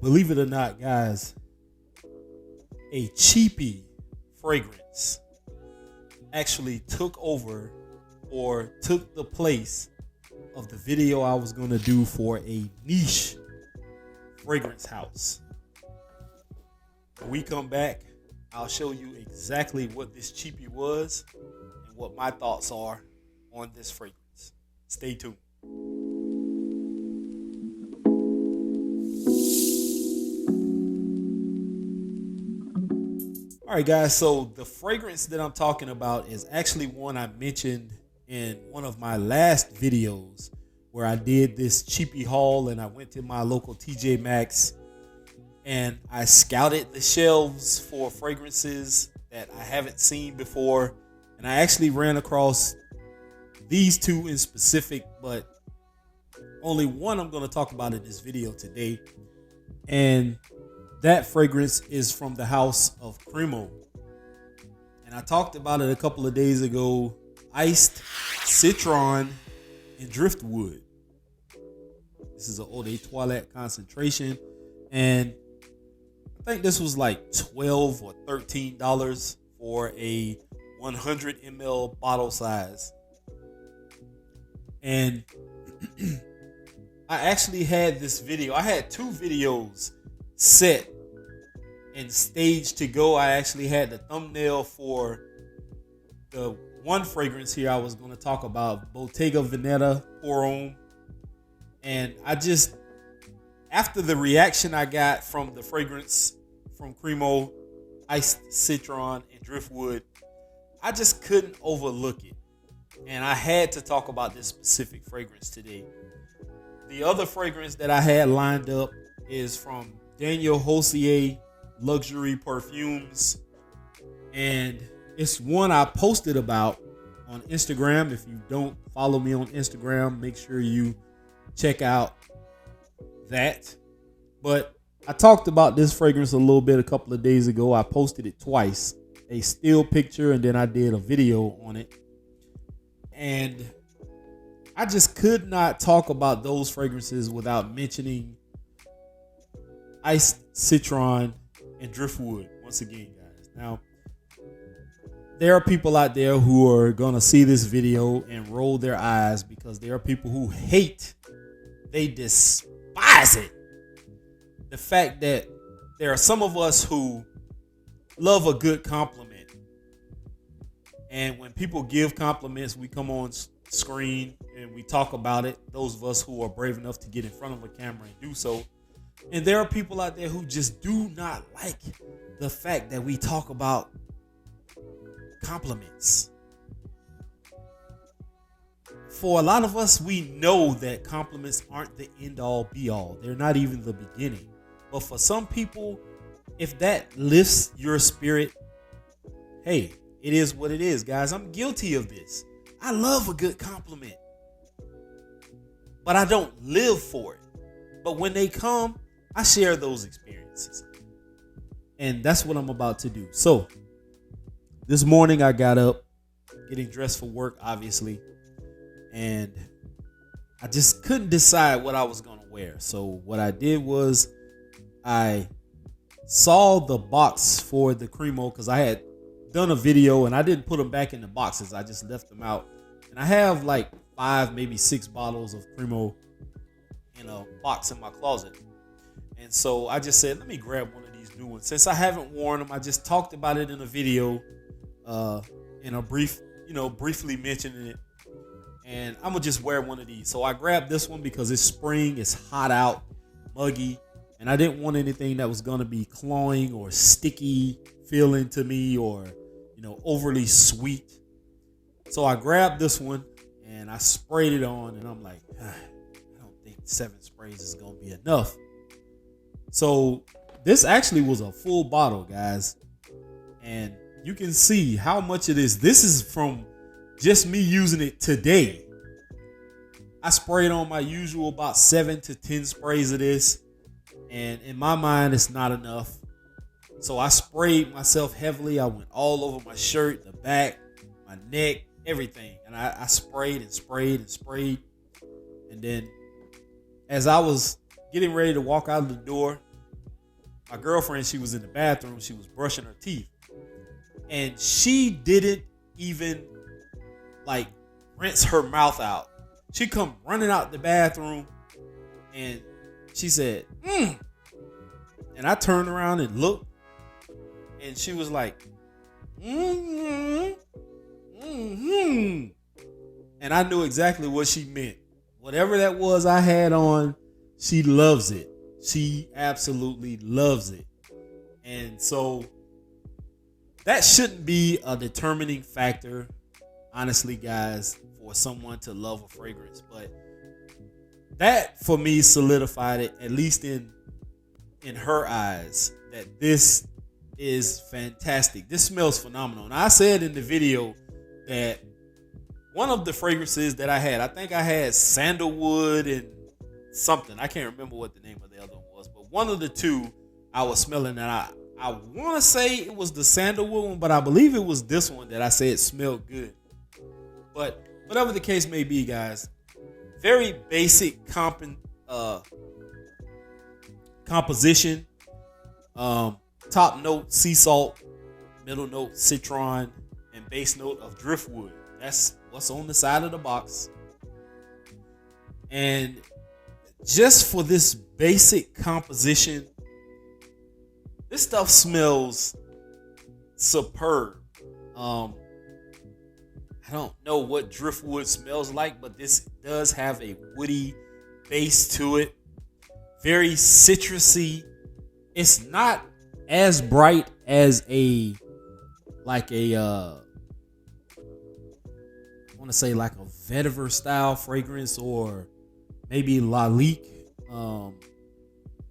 Believe it or not, guys, a cheapy fragrance actually took over or took the place of the video I was going to do for a niche fragrance house. When we come back, I'll show you exactly what this cheapy was and what my thoughts are on this fragrance. Stay tuned. All right, guys, so the fragrance that I'm talking about is actually one I mentioned in one of my last videos where I did this cheapy haul and I went to my local Tj Maxx and I scouted the shelves for fragrances that I haven't seen before. And I actually ran across these two in specific, but only one I'm going to talk about in this video today. And that fragrance is from the house of Cremo. And I talked about it a couple of days ago. Iced Citron and Driftwood. This is an Eau de Toilette concentration. And I think this was like $12 or $13 for a 100 ml bottle size. And I actually had this video. I had two videos set and staged to go. I actually had the thumbnail for the one fragrance here I was going to talk about, Bottega Veneta Pour Homme. And I just, after the reaction I got from the fragrance from Cremo, Iced Citron and Driftwood, I just couldn't overlook it. And I had to talk about this specific fragrance today. The other fragrance that I had lined up is from Daniel Hosier Luxury Perfumes. And it's one I posted about on Instagram. If you don't follow me on Instagram, make sure you check out that. But I talked about this fragrance a little bit a couple of days ago. I posted it twice, a still picture, and then I did a video on it. And I just could not talk about those fragrances without mentioning Iced Citron and Driftwood once again, guys. Now, there are people out there who are going to see this video and roll their eyes because there are people who hate, they despise it. The fact that there are some of us who love a good compliment. And when people give compliments, we come on screen and we talk about it. Those of us who are brave enough to get in front of a camera and do so. And there are people out there who just do not like the fact that we talk about compliments. For a lot of us, we know that compliments aren't the end all be all. They're not even the beginning. But for some people, if that lifts your spirit, hey, it is what it is, guys. I'm guilty of this. I love a good compliment, but I don't live for it. But when they come, I share those experiences. And that's what I'm about to do. So this morning I got up, getting dressed for work, obviously. And I just couldn't decide what I was going to wear. So what I did was I saw the box for the Cremo because I had done a video and I didn't put them back in the boxes. I just left them out. And I have like 5, maybe 6 bottles of Cremo in a box in my closet. And so I just said, let me grab one of these new ones. Since I haven't worn them, I just talked about it in a video, in a briefly mentioning it. And I'm going to just wear one of these. So I grabbed this one because it's spring, it's hot out, muggy. And I didn't want anything that was going to be cloying or sticky feeling to me or, overly sweet. So I grabbed this one and I sprayed it on and I'm like, I don't think 7 sprays is going to be enough. So this actually was a full bottle, guys. And you can see how much it is. This is from just me using it today. I sprayed on my usual about 7 to 10 sprays of this. And in my mind, it's not enough. So I sprayed myself heavily. I went all over my shirt, the back, my neck, everything. And I sprayed and sprayed and sprayed. And then as I was getting ready to walk out of the door, my girlfriend, she was in the bathroom. She was brushing her teeth. And she didn't even like rinse her mouth out. She come running out the bathroom and she said, And I turned around and looked and she was like, And I knew exactly what she meant. Whatever that was I had on, she loves it. She absolutely loves it. And so that shouldn't be a determining factor, honestly, guys, for someone to love a fragrance. But that, for me, solidified it, at least in her eyes, that this is fantastic. This smells phenomenal. And I said in the video that one of the fragrances that I had, I think I had sandalwood and something. I can't remember what the name of the other one was, but one of the two I was smelling, and I want to say it was the sandalwood one, but I believe it was this one that I said smelled good. But whatever the case may be, guys, very basic composition. Top note sea salt, middle note citron, and base note of driftwood. That's what's on the side of the box. And just for this basic composition, this stuff smells superb. I don't know what driftwood smells like, but this does have a woody base to it. Very citrusy. It's not as bright as I want to say like a vetiver style fragrance, or maybe Lalique.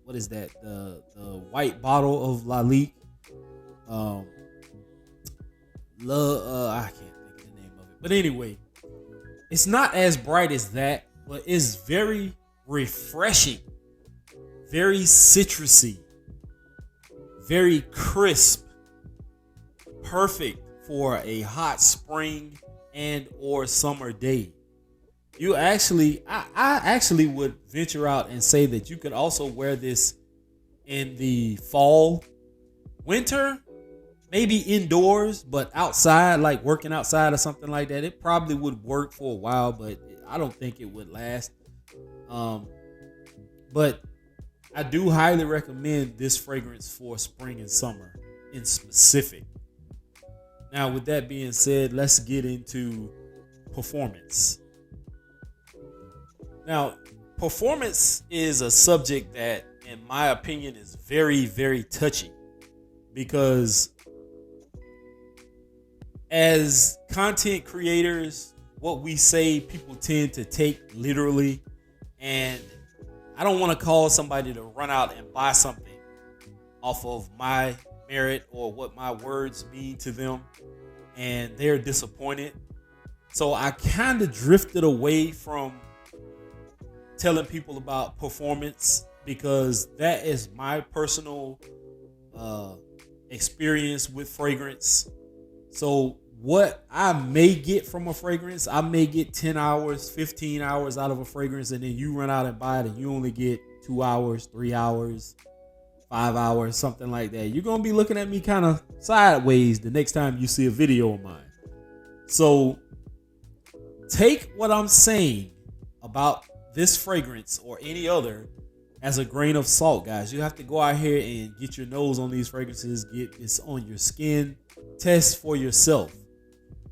What is that? The white bottle of Lalique. I can't think of the name of it. But anyway, it's not as bright as that, but it's very refreshing, very citrusy, very crisp, perfect for a hot spring and or summer day. You actually, I actually would venture out and say that you could also wear this in the fall, winter, maybe indoors, but outside, like working outside or something like that. It probably would work for a while, but I don't think it would last. But I do highly recommend this fragrance for spring and summer in specific. Now, with that being said, let's get into performance. Now, performance is a subject that, in my opinion, is very, very touchy, because as content creators, what we say, people tend to take literally, and I don't want to call somebody to run out and buy something off of my merit or what my words mean to them, and they're disappointed. So I kind of drifted away from telling people about performance, because that is my personal experience with fragrance. So what I may get from a fragrance, I may get 10 hours, 15 hours out of a fragrance, and then you run out and buy it and you only get 2 hours, 3 hours, 5 hours, something like that. You're going to be looking at me kind of sideways the next time you see a video of mine. So take what I'm saying about this fragrance or any other as a grain of salt, guys. You have to go out here and get your nose on these fragrances, get this on your skin, test for yourself.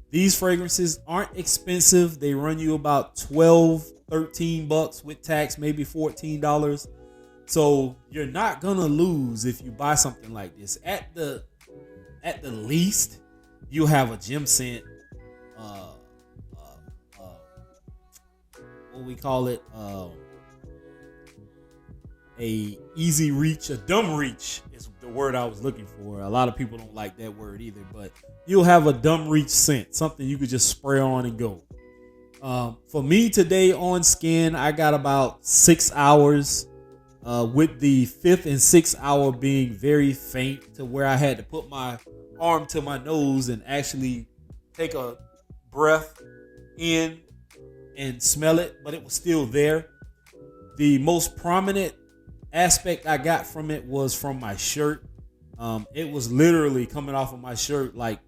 These fragrances aren't expensive. They run you about $12-13 with tax, maybe $14. So you're not gonna lose if you buy something like this. At the least, you have a gem scent, what we call it, a easy reach, a dumb reach is the word I was looking for. A lot of people don't like that word either, but you'll have a dumb reach scent, something you could just spray on and go. For me today on skin, I got about 6 hours, with the 5th and 6th hour being very faint, to where I had to put my arm to my nose and actually take a breath in and smell it, but it was still there. The most prominent aspect I got from it was from my shirt. It was literally coming off of my shirt like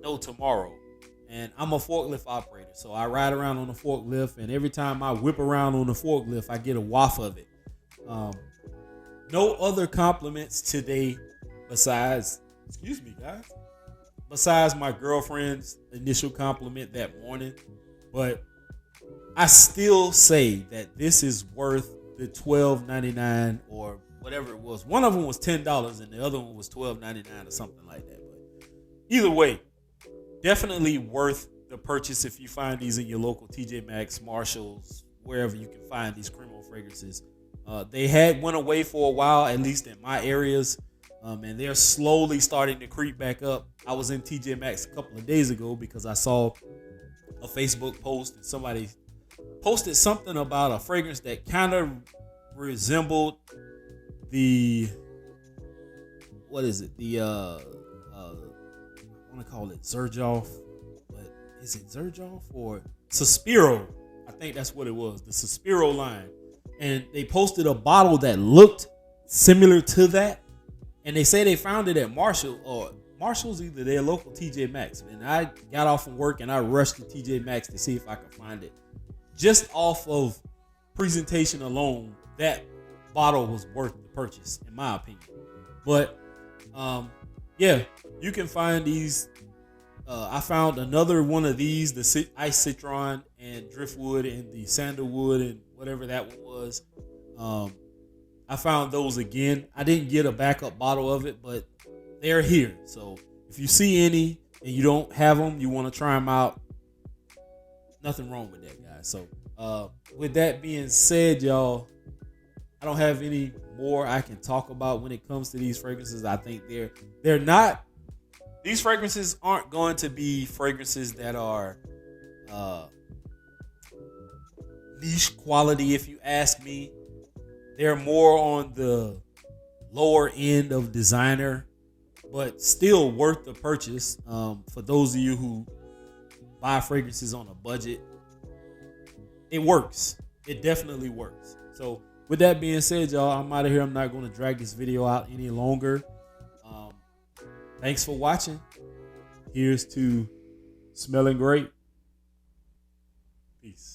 no tomorrow. And I'm a forklift operator, so I ride around on the forklift, and every time I whip around on the forklift, I get a waft of it. No other compliments today besides, excuse me, guys, besides my girlfriend's initial compliment that morning. But I still say that this is worth the $12.99 or whatever it was. One of them was $10 and the other one was $12.99 or something like that. But either way, definitely worth the purchase if you find these in your local TJ Maxx, Marshals, wherever you can find these Cremo fragrances. They had went away for a while, at least in my areas, and they're slowly starting to creep back up. I was in TJ Maxx a couple of days ago because I saw a Facebook post and somebody posted something about a fragrance that kind of resembled the, what is it? The I want to call it Zerjoff, but is it Zerjoff or Suspiro? I think that's what it was, the Suspiro line. And they posted a bottle that looked similar to that, and they say they found it at Marshall's, either their local TJ Maxx. And I got off from work and I rushed to TJ Maxx to see if I could find it. Just off of presentation alone, that bottle was worth the purchase, in my opinion. But yeah, you can find these. I found another one of these, the Ice Citron and Driftwood and the Sandalwood and whatever that one was. I found those again. I didn't get a backup bottle of it, but they're here. So if you see any and you don't have them, you want to try them out, nothing wrong with that, guys. So with that being said, y'all, I don't have any more I can talk about when it comes to these fragrances. I think they're not, these fragrances aren't going to be fragrances that are niche quality, if you ask me. They're more on the lower end of designer, but still worth the purchase. For those of you who buy fragrances on a budget, it works. It definitely works. So with that being said, y'all, I'm out of here. I'm not going to drag this video out any longer. Thanks for watching. Here's to smelling great. Peace.